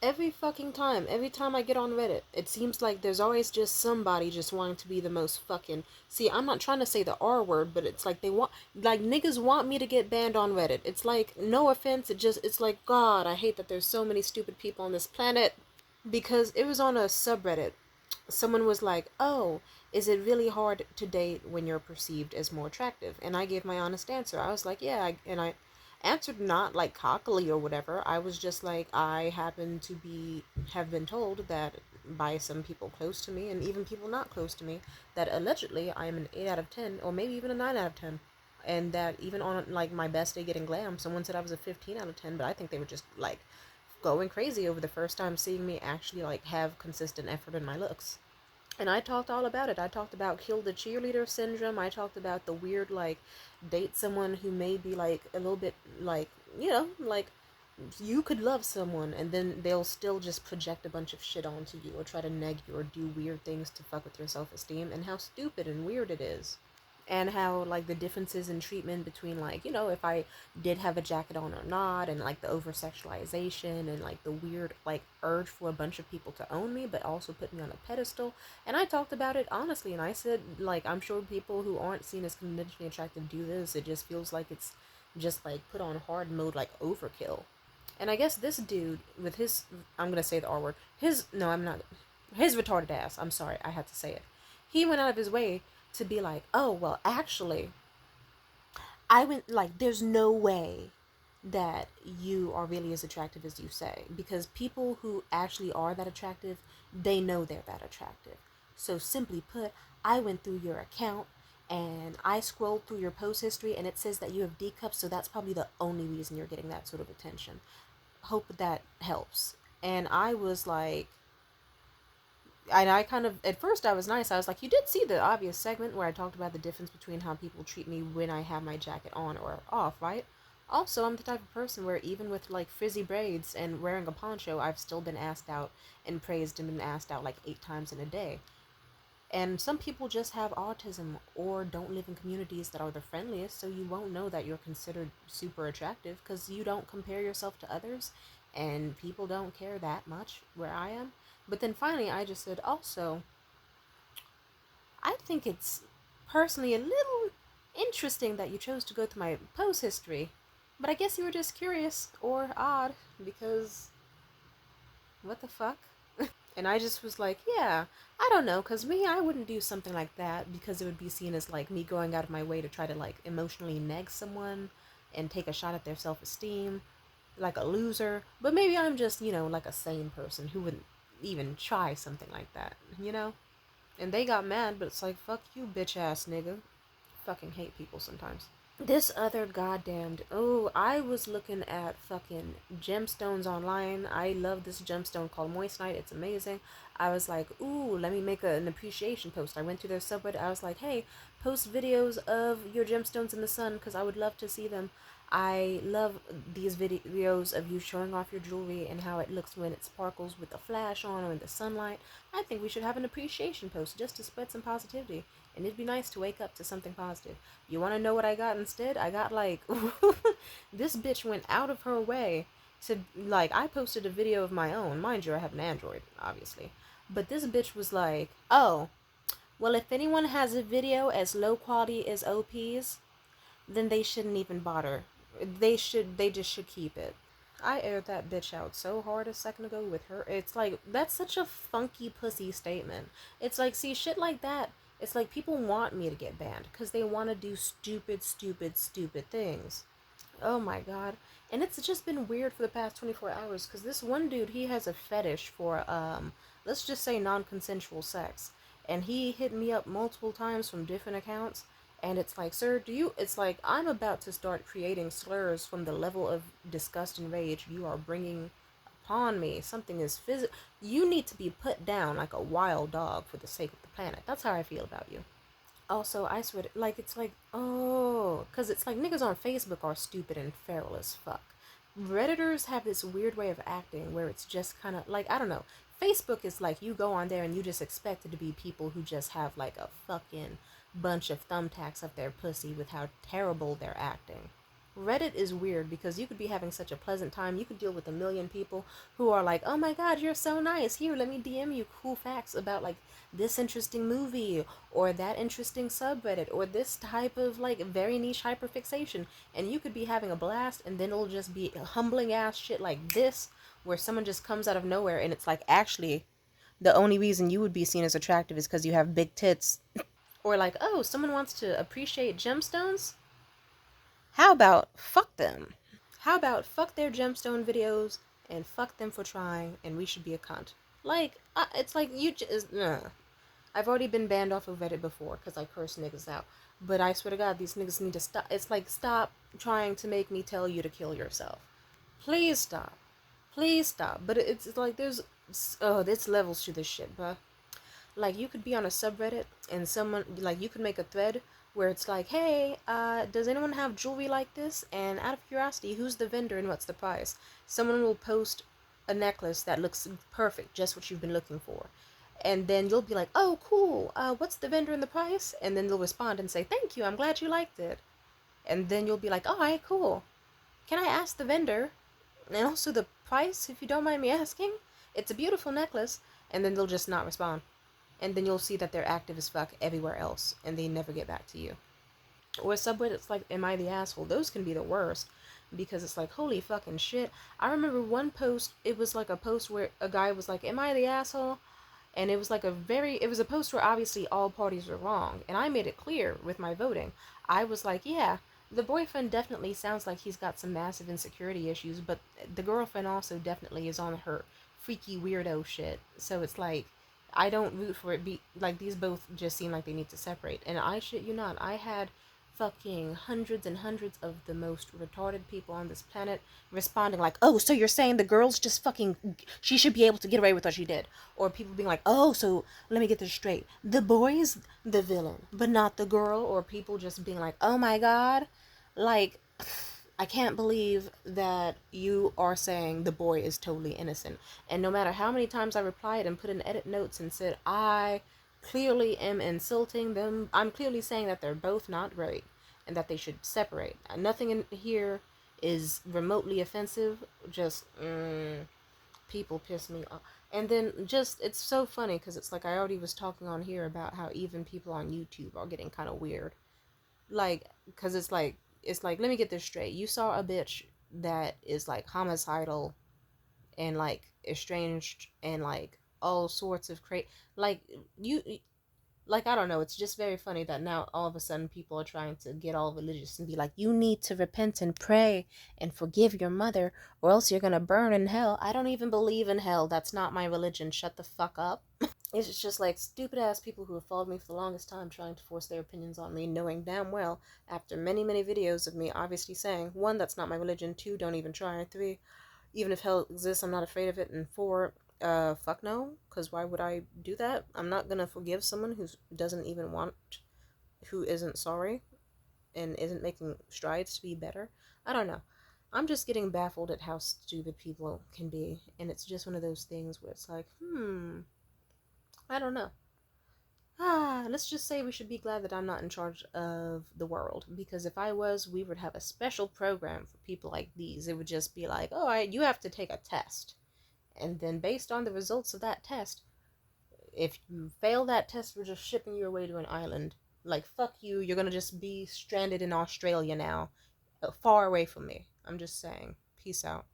Every fucking time, every time I get on Reddit, it seems like there's always just somebody just wanting to be the most fucking. See, I'm not trying to say the R word, but it's like they want, like niggas want me to get banned on Reddit. It's like, no offense, it's like, God, I hate that there's so many stupid people on this planet. Because it was on a subreddit. Someone was like, oh, is it really hard to date when you're perceived as more attractive? And I gave my honest answer. I was like, yeah, and I answered not like cockily or whatever. I was just like, I happen to have been told that by some people close to me and even people not close to me that allegedly I am an 8 out of 10 or maybe even a 9 out of 10. And that even on like my best day getting glam, someone said I was a 15 out of 10, but I think they were just like going crazy over the first time seeing me actually like have consistent effort in my looks. And I talked all about it. I talked about kill the cheerleader syndrome. I talked about the weird like date someone who may be like a little bit like, like you could love someone and then they'll still just project a bunch of shit onto you or try to neg you or do weird things to fuck with your self-esteem, and how stupid and weird it is. And how like the differences in treatment between like, if I did have a jacket on or not, and like the over sexualization and like the weird like urge for a bunch of people to own me but also put me on a pedestal. And I talked about it honestly, and I said like I'm sure people who aren't seen as conventionally attractive do this. It just feels like it's just like put on hard mode, like overkill. And I guess this dude with his, I'm gonna say the R word, his, no, I'm not, his retarded ass, I'm sorry, I had to say it. He went out of his way to be like, oh, well, actually, I went, like, there's no way that you are really as attractive as you say. Because people who actually are that attractive, they know they're that attractive. So simply put, I went through your account and I scrolled through your post history and it says that you have D cups, so that's probably the only reason you're getting that sort of attention. Hope that helps. And I was like, and I kind of, at first I was nice. I was like, you did see the obvious segment where I talked about the difference between how people treat me when I have my jacket on or off, right? Also, I'm the type of person where even with like frizzy braids and wearing a poncho, I've still been asked out and praised and been asked out like 8 times in a day. And some people just have autism or don't live in communities that are the friendliest, so you won't know that you're considered super attractive because you don't compare yourself to others, and people don't care that much where I am. But then finally, I just said, also, I think it's personally a little interesting that you chose to go through my post history, but I guess you were just curious or odd because what the fuck? And I just was like, yeah, I don't know, because me, I wouldn't do something like that because it would be seen as like me going out of my way to try to like emotionally neg someone and take a shot at their self esteem, like a loser. But maybe I'm just, like a sane person who wouldn't even try something like that. And they got mad, but it's like, fuck you, bitch ass nigga. Fucking hate people sometimes. This other goddamned, oh, I was looking at fucking gemstones online. I love this gemstone called Moissanite. It's amazing. I was like, ooh, let me make an appreciation post. I went to their subreddit. I was like, hey, post videos of your gemstones in the sun because I would love to see them. I love these videos of you showing off your jewelry and how it looks when it sparkles with the flash on or in the sunlight. I think we should have an appreciation post just to spread some positivity. And it'd be nice to wake up to something positive. You want to know what I got instead? I got like, this bitch went out of her way to, like, I posted a video of my own. Mind you, I have an Android, obviously. But this bitch was like, oh, well, if anyone has a video as low quality as OP's, then they shouldn't even bother. They just should keep it. I aired that bitch out so hard a second ago with her. It's like, that's such a funky pussy statement. It's like, see, shit like that. It's like people want me to get banned because they want to do stupid, stupid, stupid things. Oh my god. And it's just been weird for the past 24 hours because this one dude, he has a fetish for, let's just say non-consensual sex. And he hit me up multiple times from different accounts. And it's like, sir, it's like, I'm about to start creating slurs from the level of disgust and rage you are bringing upon me. Something is you need to be put down like a wild dog for the sake of the planet. That's how I feel about you. Also, I swear, like, it's like, oh, because it's like niggas on Facebook are stupid and feral as fuck. Redditors have this weird way of acting where it's just kind of like, I don't know. Facebook is like you go on there and you just expect it to be people who just have like a fucking bunch of thumbtacks up their pussy with how terrible they're acting. Reddit is weird because you could be having such a pleasant time. You could deal with a million people who are like, oh my god, you're so nice. Here, let me DM you cool facts about like this interesting movie or that interesting subreddit or this type of like very niche hyperfixation. And you could be having a blast, and then it'll just be humbling ass shit like this where someone just comes out of nowhere and it's like, actually, the only reason you would be seen as attractive is because you have big tits. Or like, oh, someone wants to appreciate gemstones? How about fuck them? How about fuck their gemstone videos and fuck them for trying, and we should be a cunt? Like, it's like you just. I've already been banned off of Reddit before because I curse niggas out. But I swear to God, these niggas need to stop. It's like, stop trying to make me tell you to kill yourself. Please stop. Please stop. But it's like there's levels to this shit, bruh. Like, you could be on a subreddit and someone, like, you could make a thread where it's like, hey, does anyone have jewelry like this? And out of curiosity, who's the vendor and what's the price? Someone will post a necklace that looks perfect, just what you've been looking for. And then you'll be like, oh, cool, what's the vendor and the price? And then they'll respond and say, thank you, I'm glad you liked it. And then you'll be like, all right, cool. Can I ask the vendor and also the price, if you don't mind me asking? It's a beautiful necklace. And then they'll just not respond, and then you'll see that they're active as fuck everywhere else and they never get back to you. Or Subway, it's like, am I the asshole? Those can be the worst because it's like, holy fucking shit. I remember one post, it was like a post where a guy was like, am I the asshole? And it was like it was a post where obviously all parties were wrong, and I made it clear with my voting. I was like, yeah, the boyfriend definitely sounds like he's got some massive insecurity issues, but the girlfriend also definitely is on her freaky weirdo shit. So it's like, I don't root for it. Be like, these both just seem like they need to separate. And I shit you not, I had fucking hundreds and hundreds of the most retarded people on this planet responding like, oh, so you're saying the girl's just fucking, she should be able to get away with what she did? Or people being like, oh, so let me get this straight, the boy's the villain but not the girl? Or people just being like, oh my god, like, I can't believe that you are saying the boy is totally innocent. And no matter how many times I replied and put in edit notes and said, I clearly am insulting them, I'm clearly saying that they're both not right and that they should separate. Nothing in here is remotely offensive, just people piss me off. And then just, it's so funny because it's like, I already was talking on here about how even people on YouTube are getting kind of weird. Like, because it's like, let me get this straight. You saw a bitch that is like homicidal and like estranged and like all sorts of like, you, like, I don't know, it's just very funny that now all of a sudden people are trying to get all religious and be like, you need to repent and pray and forgive your mother or else you're gonna burn in hell. I don't even believe in hell. That's not my religion. Shut the fuck up. It's just like stupid ass people who have followed me for the longest time trying to force their opinions on me, knowing damn well, after many, many videos of me obviously saying, one, that's not my religion, two, don't even try, three, even if hell exists, I'm not afraid of it, and four, fuck no, because why would I do that? I'm not gonna forgive someone who doesn't even want, who isn't sorry, and isn't making strides to be better. I don't know. I'm just getting baffled at how stupid people can be, and it's just one of those things where it's like, I don't know. Let's just say we should be glad that I'm not in charge of the world, because if I was, we would have a special program for people like these. It would just be like, oh, you have to take a test, and then based on the results of that test, if you fail that test, we're just shipping you away to an island. Like, fuck you, you're gonna just be stranded in Australia now, far away from me. I'm just saying. Peace out.